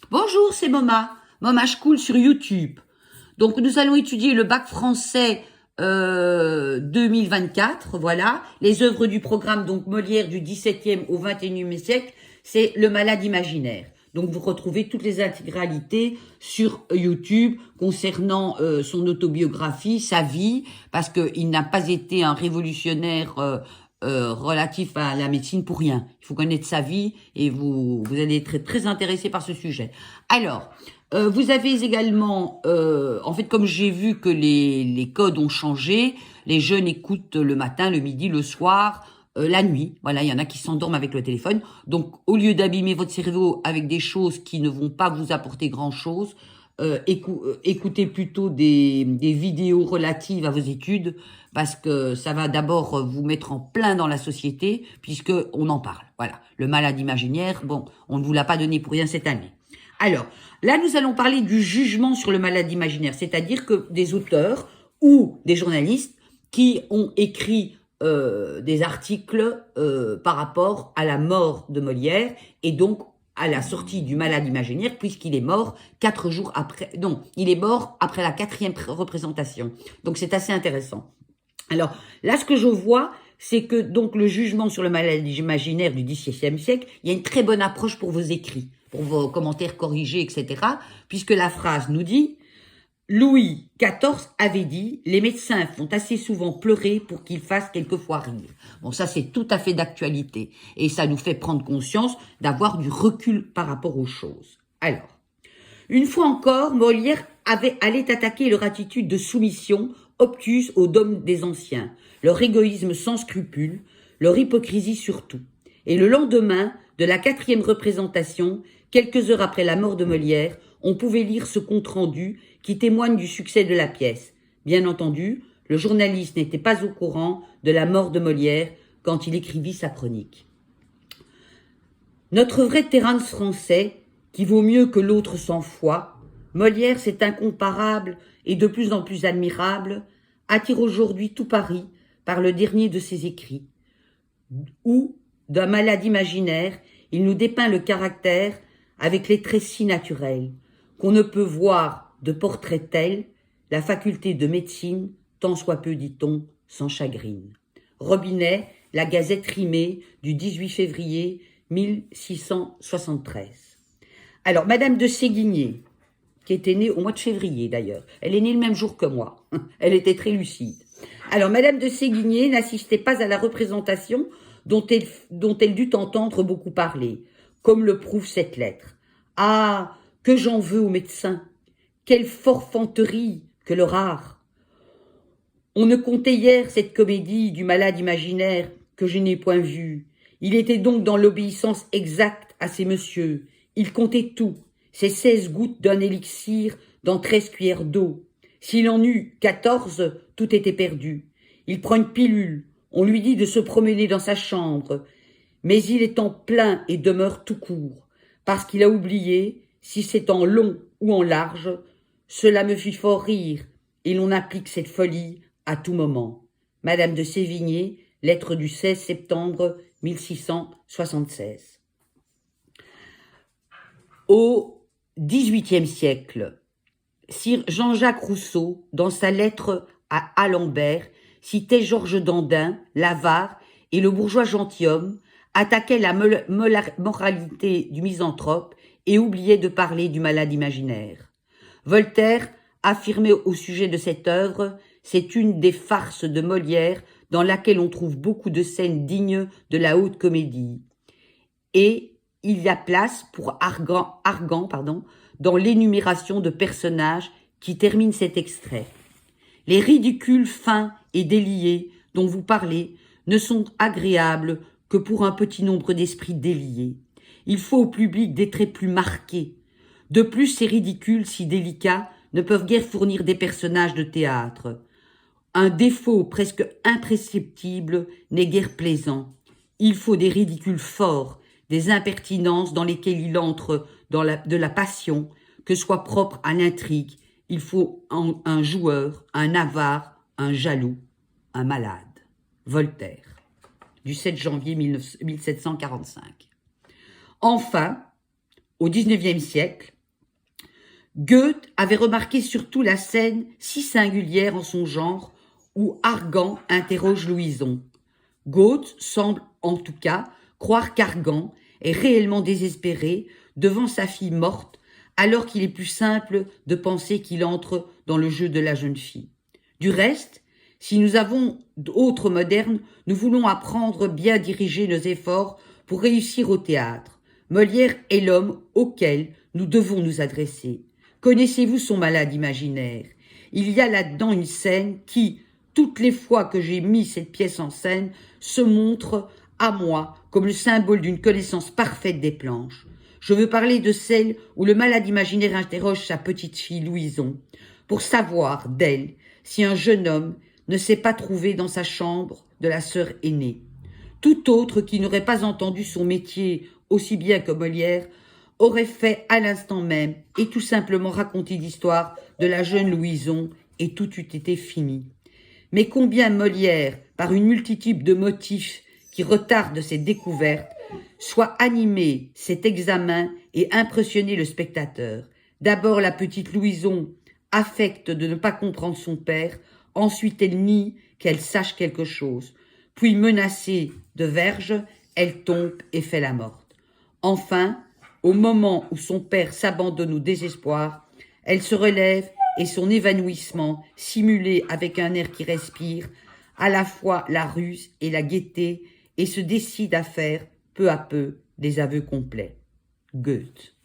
Bonjour, c'est Moma, Moma School sur YouTube. Donc nous allons étudier le bac français 2024, voilà. Les œuvres du programme, donc Molière du XVIIe au XXIe siècle, c'est Le Malade imaginaire. Donc vous retrouvez toutes les intégralités sur YouTube concernant son autobiographie, sa vie, parce qu'il n'a pas été un révolutionnaire relatif à la médecine pour rien. Il faut connaître sa vie et vous allez être très intéressé par ce sujet. Alors, vous avez également, en fait, comme j'ai vu que les codes ont changé, les jeunes écoutent le matin, le midi, le soir, la nuit. Voilà, il y en a qui s'endorment avec le téléphone. Donc, au lieu d'abîmer votre cerveau avec des choses qui ne vont pas vous apporter grand-chose, écoutez plutôt des vidéos relatives à vos études, parce que ça va d'abord vous mettre en plein dans la société, puisque on en parle. Voilà, le malade imaginaire, bon, on ne vous l'a pas donné pour rien cette année. Alors, là, nous allons parler du jugement sur le malade imaginaire, c'est-à-dire que des auteurs ou des journalistes qui ont écrit des articles par rapport à la mort de Molière et donc à la sortie du malade imaginaire, puisqu'il est mort 4 jours après. Non, il est mort après la 4e représentation. Donc c'est assez intéressant. Alors là, ce que je vois, c'est que donc le jugement sur le malade imaginaire du XVIIe siècle, il y a une très bonne approche pour vos écrits, pour vos commentaires corrigés, etc. Puisque la phrase nous dit Louis XIV avait dit « Les médecins font assez souvent pleurer pour qu'ils fassent quelquefois rire ». Bon, ça, c'est tout à fait d'actualité. Et ça nous fait prendre conscience d'avoir du recul par rapport aux choses. Alors, une fois encore, Molière allait attaquer leur attitude de soumission obtuse aux dogmes des anciens, leur égoïsme sans scrupule, leur hypocrisie surtout. Et le lendemain de la 4e représentation, quelques heures après la mort de Molière, on pouvait lire ce compte-rendu qui témoigne du succès de la pièce. Bien entendu, le journaliste n'était pas au courant de la mort de Molière quand il écrivit sa chronique. Notre vrai Terence français, qui vaut mieux que l'autre 100 fois, Molière, c'est incomparable et de plus en plus admirable, attire aujourd'hui tout Paris par le dernier de ses écrits, où, d'un malade imaginaire, il nous dépeint le caractère avec les traits si naturels, qu'on ne peut voir de portrait tel la faculté de médecine, tant soit peu, dit-on, sans chagrine. Robinet, La Gazette rimée du 18 février 1673. Alors, Madame de Séguier, qui était née au mois de février d'ailleurs, elle est née le même jour que moi, elle était très lucide. Alors, Madame de Séguier n'assistait pas à la représentation dont elle dut entendre beaucoup parler, comme le prouve cette lettre. Ah, que j'en veux aux médecins, quelle forfanterie que le rare. On ne comptait hier cette comédie du malade imaginaire que je n'ai point vue. Il était donc dans l'obéissance exacte à ces messieurs. Il comptait tout, ces 16 gouttes d'un élixir dans 13 cuillères d'eau. S'il en eut 14, tout était perdu. Il prend une pilule, on lui dit de se promener dans sa chambre, mais il est en plein et demeure tout court, parce qu'il a oublié, si c'est en long ou en large, cela me fit fort rire, et l'on applique cette folie à tout moment. Madame de Sévigné, lettre du 16 septembre 1676. Au XVIIIe siècle, Sir Jean-Jacques Rousseau, dans sa lettre à Alembert, citait Georges Dandin, l'avare et le bourgeois gentilhomme, attaquait la moralité du misanthrope et oubliait de parler du malade imaginaire. Voltaire affirmait au sujet de cette œuvre « C'est une des farces de Molière dans laquelle on trouve beaucoup de scènes dignes de la haute comédie. » Et il y a place pour Argan dans l'énumération de personnages qui termine cet extrait. Les ridicules fins et déliés dont vous parlez ne sont agréables que pour un petit nombre d'esprits déliés. Il faut au public des traits plus marqués. De plus, ces ridicules si délicats ne peuvent guère fournir des personnages de théâtre. Un défaut presque imprescriptible n'est guère plaisant. Il faut des ridicules forts, des impertinences dans lesquelles il entre de la passion, que soit propre à l'intrigue. Il faut un joueur, un avare, un jaloux, un malade. Voltaire, du 7 janvier 1745. Enfin, au XIXe siècle, Goethe avait remarqué surtout la scène si singulière en son genre où Argan interroge Louison. Goethe semble, en tout cas, croire qu'Argan est réellement désespéré devant sa fille morte, alors qu'il est plus simple de penser qu'il entre dans le jeu de la jeune fille. Du reste, si nous avons d'autres modernes, nous voulons apprendre bien diriger nos efforts pour réussir au théâtre. Molière est l'homme auquel nous devons nous adresser. Connaissez-vous son malade imaginaire? Il y a là-dedans une scène qui, toutes les fois que j'ai mis cette pièce en scène, se montre à moi comme le symbole d'une connaissance parfaite des planches. Je veux parler de celle où le malade imaginaire interroge sa petite fille Louison pour savoir d'elle si un jeune homme ne s'est pas trouvé dans sa chambre de la sœur aînée. Tout autre qui n'aurait pas entendu son métier aussi bien que Molière aurait fait à l'instant même et tout simplement raconté l'histoire de la jeune Louison et tout eût été fini. Mais combien Molière, par une multitude de motifs qui retardent cette découverte, soit animé cet examen et impressionné le spectateur. D'abord la petite Louison affecte de ne pas comprendre son père, ensuite elle nie qu'elle sache quelque chose, puis menacée de verge, elle tombe et fait la morte. Enfin, au moment où son père s'abandonne au désespoir, elle se relève et son évanouissement, simulé avec un air qui respire, à la fois la ruse et la gaieté, et se décide à faire, peu à peu, des aveux complets. Goethe.